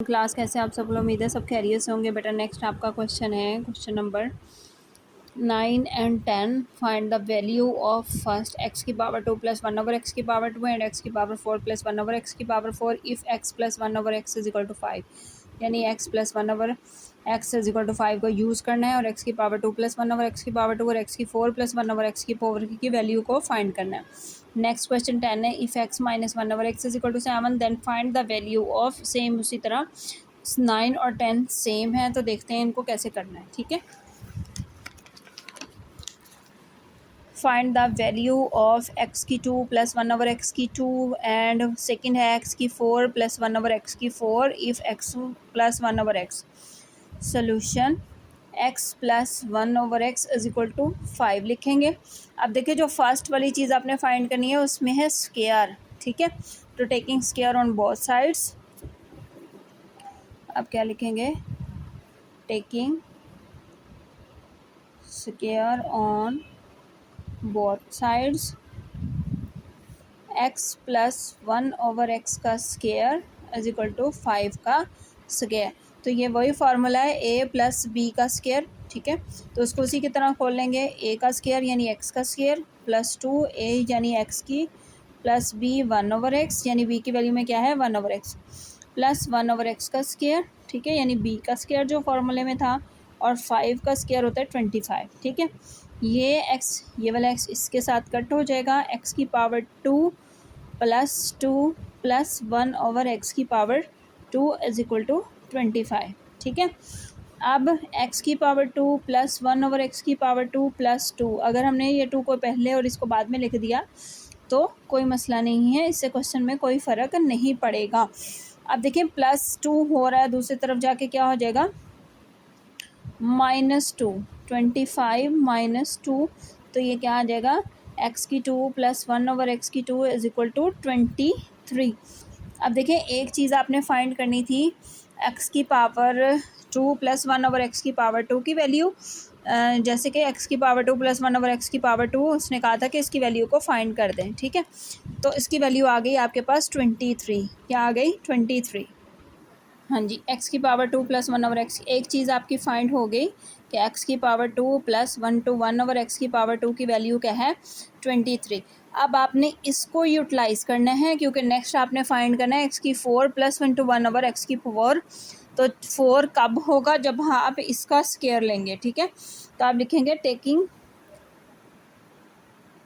Class कैसे आप सब लोग, उम्मीद है सब खैरियत से होंगे। बेटा नेक्स्ट आपका क्वेश्चन है, question number 9 and 10। Find the value of first x की पावर 2 प्लस 1 ओवर एक्स की पावर 2 एंड एक्स की पावर 4 प्लस 1 ओवर एक्स की power 4 if x plus 1 over x is equal to 5। यानी x plus 1 over x is equal to 5 को use करना है और x की पावर 2 प्लस 1 ओवर एक्स की पावर 2 और एक्स की 4 प्लस 1 ओवर एक्स की पावर की वैल्यू को फाइंड करना है। नेक्स्ट क्वेश्चन 10 है, if x minus 1 over x is equal to 7 then find the value of. Same उसी तरह 9 और 10 सेम है, तो देखते हैं इनको कैसे करना है। ठीक है, find the value of x की 2 प्लस 1 ओवर एक्स की 2 एंड सेकेंड है एक्स की 4 प्लस 1 ओवर एक्स की 4 if x plus 1 over x. Solution x plus 1 over x is equal to 5 लिखेंगे। अब देखिए, जो फर्स्ट वाली चीज़ आपने फाइंड करनी है उसमें है स्केयर। ठीक है, तो taking square on both sides. अब क्या लिखेंगे, taking square on both sides x plus 1 over x का स्केयर इज इक्वल टू 5 का स्केयर। तो ये वही फार्मूला है, ए प्लस बी का स्केयर। ठीक है, तो उसको उसी की तरह खोल लेंगे। ए का स्केयर यानी एक्स का स्केयर प्लस 2 ए यानी एक्स की प्लस बी 1 ओवर एक्स यानी बी की वैल्यू में क्या है 1 over X plus 1 over x का स्केयर। ठीक है, यानी बी का स्केयर जो फार्मूले में था और 5 का स्केयर होता है 25। ठीक है, ये एक्स, ये वाला एक्स इसके साथ कट हो जाएगा। एक्स की power 2 plus 2 plus 1 over x की पावर 2 इज इक्वल टू 25। ठीक है, अब एक्स की पावर 2 प्लस 1 ओवर एक्स की पावर 2 प्लस 2, अगर हमने ये 2 को पहले और इसको बाद में लिख दिया तो कोई मसला नहीं है, इससे क्वेश्चन में कोई फ़र्क नहीं पड़ेगा। अब देखिए +2 हो रहा है, दूसरी तरफ जाके क्या हो जाएगा -2, 25 -2, तो ये क्या आ जाएगा एक्स की 2 प्लस 1 ओवर एक्स की 2 इज इक्वल टू 23। अब देखिए, एक चीज़ आपने फाइंड करनी थी एक्स की पावर 2 प्लस 1 ओवर एक्स की पावर 2 की वैल्यू। जैसे कि एक्स की पावर 2 प्लस 1 ओवर एक्स की पावर 2, उसने कहा था कि इसकी वैल्यू को फाइंड कर दें। ठीक है, तो इसकी वैल्यू आ गई आपके पास 23। क्या आ गई 23। हाँ जी, एक्स की पावर 2 प्लस 1 ओवर एक्स, एक चीज़ आपकी फाइंड हो गई कि एक्स की power 2 plus 1 to 1 over x की पावर 2 की वैल्यू क्या है 23। अब आपने इसको यूटिलाइज़ करना है क्योंकि नेक्स्ट आपने फाइंड करना है एक्स की 4 प्लस 1 टू 1 ओवर एक्स की 4। तो 4 कब होगा, जब आप इसका स्केयर लेंगे। ठीक है, तो आप लिखेंगे taking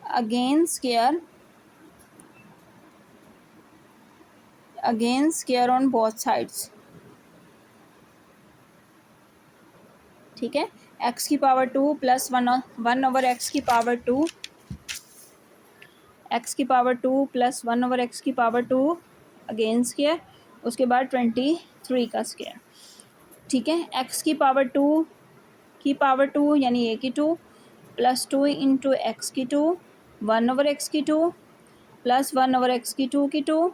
again square on both sides. ठीक है, एक्स की पावर 2 प्लस 1 ओवर एक्स की पावर 2, एक्स की पावर 2 प्लस 1 ओवर एक्स की पावर 2 अगेन स्केयर, उसके बाद 23 का स्केयर। ठीक है, एक्स की पावर 2 की पावर 2 यानी ए की 2 प्लस 2 इंटू एक्स की 2 1 ओवर एक्स की 2 प्लस 1 ओवर एक्स की 2 की 2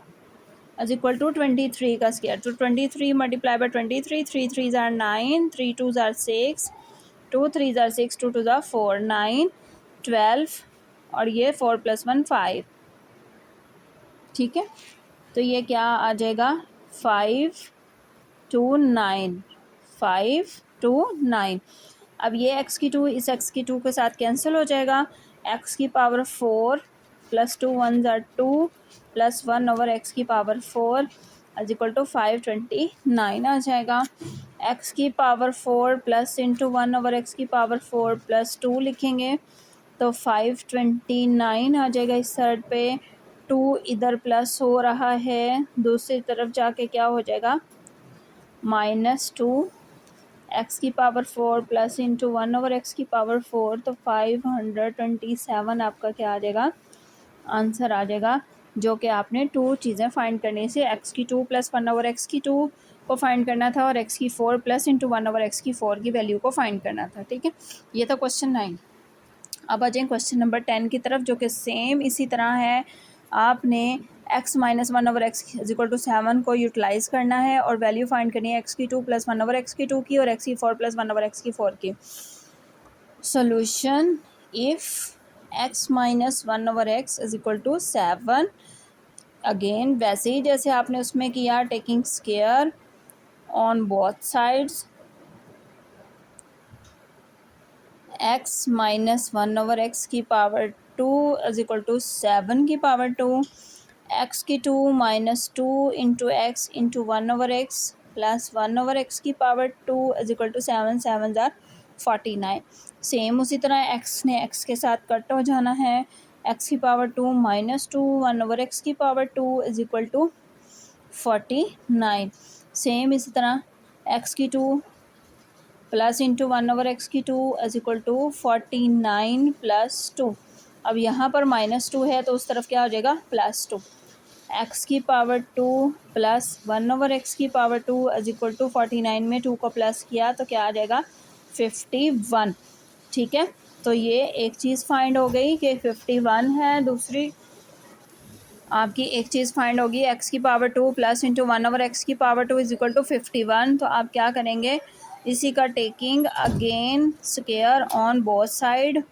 इज इक्वल टू 23 का स्केयर। तो 23 मल्टीप्लाई बाय 23, 3 3 ज़ार 9, 3 2 ज़ार 6, 2 3 ज़ार 6, 2 2 ज़ार 4, 9 12 और ये 4 प्लस 1 5। ठीक है, तो ये क्या आ जाएगा 5 2 9, 5 2 9। अब ये एक्स की 2 इस एक्स की 2 के साथ कैंसिल हो जाएगा। एक्स की पावर 4 प्लस 2 1 ज़ार 2 प्लस 1 ओवर एक्स की पावर 4 इज इक्वल टू 529 आ जाएगा। एक्स की power 4 plus into 1 over x की पावर 4 प्लस 2 लिखेंगे तो 529 आ जाएगा। इस साइड पे 2 इधर प्लस हो रहा है, दूसरी तरफ जाके क्या हो जाएगा -2। एक्स की power 4 plus into 1 over x की पावर 4, तो 527 आपका क्या आ जाएगा आंसर आ जाएगा, जो कि आपने 2 चीज़ें फाइंड करने से एक्स की 2 प्लस 1 ओवर एक्स की 2 को फाइंड करना था और एक्स की 4 प्लस इंटू 1 ओवर एक्स की 4 की वैल्यू को फाइंड करना था। ठीक है, ये था क्वेश्चन 9। अब आ जाए क्वेश्चन नंबर 10 की तरफ, जो कि सेम इसी तरह है। आपने x minus 1 over x is equal to 7 को यूटिलाइज़ करना है और वैल्यू फाइंड करनी है एक्स की 2 प्लस 1 ओवर एक्स की 2 की और एक्स की 4 प्लस 1 ओवर एक्स की 4 की। Solution if x minus 1 over x is equal to 7, again वैसे ही जैसे आपने उसमें किया taking square on both sides, X minus one over x की power two is equal to 7 की पावर टू, एक्स की two minus two into X into one over X plus one over x की power two is equal to 7 7 जार 49। Same उसी तरह x ने x के साथ कट हो जाना है, एक्स की power two minus two one over x की power two is equal to 49। Same इसी तरह एक्स की two plus into one over x की two is equal to 49 plus two. अब यहाँ पर माइनस टू है तो उस तरफ क्या हो जाएगा प्लस टू, एक्स की power two plus one over x की power two is equal to 49 में टू को प्लस किया तो क्या आ जाएगा 51। ठीक है, तो ये एक चीज़ फाइंड हो गई कि 51 है। दूसरी आपकी एक चीज़ फाइंड होगी एक्स की power two plus into one over x की power two is equal to 51। तो आप क्या करेंगे, इसी का taking again square on both side,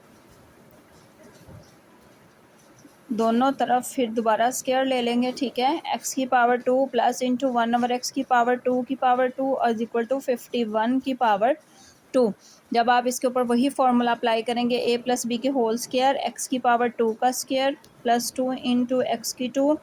दोनों तरफ फिर दोबारा स्क्वायर ले लेंगे। ठीक है, एक्स की power two plus into one over x की power two is equal to 51 की पावर टू। जब आप इसके ऊपर वही फॉर्मूला अप्लाई करेंगे ए प्लस बी के होल स्क्वायर, एक्स की पावर टू का square plus two into x की टू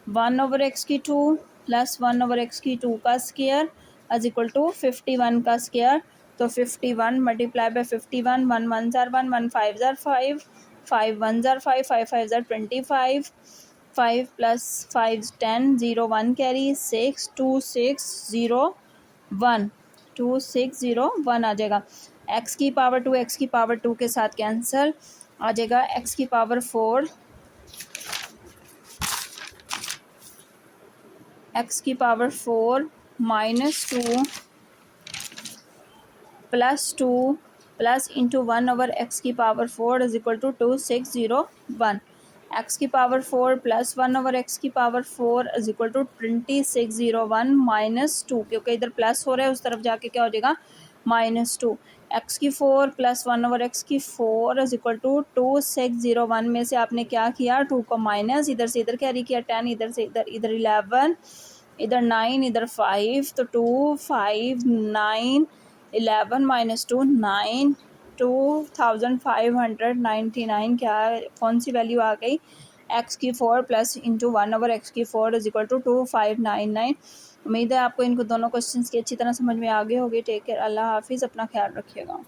वन ओवर एक्स की two plus one over x की टू का स्क्वायर इज इक्वल टू 51 का स्क्वायर। तो 51 multiply by 51, one one jar one, one five jar five, five one jar five, five five jar 25, five plus five 10, 0 1 carry 6, 2 6 0 1, 2 6 0 1 आ जाएगा। X की power two X की power two के साथ cancel आ जाएगा, एक्स की पावर फोर एक्स की power four minus two plus two plus into one over x की power four is equal to 2601। X की power four plus one over x की power four is equal to 2601 minus two, क्योंकि इधर plus हो रहा है उस तरफ जाके क्या हो जाएगा माइनस टू। एक्स की four plus one over x की फोर इज इक्वल टू 2601 में से आपने क्या किया टू को माइनस, इधर से इधर कैरी किया 10, इधर से इधर, इधर 11, इधर 9, इधर 5, तो 2 5 9 11 माइनस टू 9, 2599 क्या कौन सी वैल्यू आ गई, एक्स की four plus into one over x की फोर इज इक्वल टू 2599। उम्मीद है आपको इनको दोनों क्वेश्चंस की अच्छी तरह समझ में आ गए होगी। टेक केयर, अल्लाह हाफिज़, अपना ख्याल रखिएगा।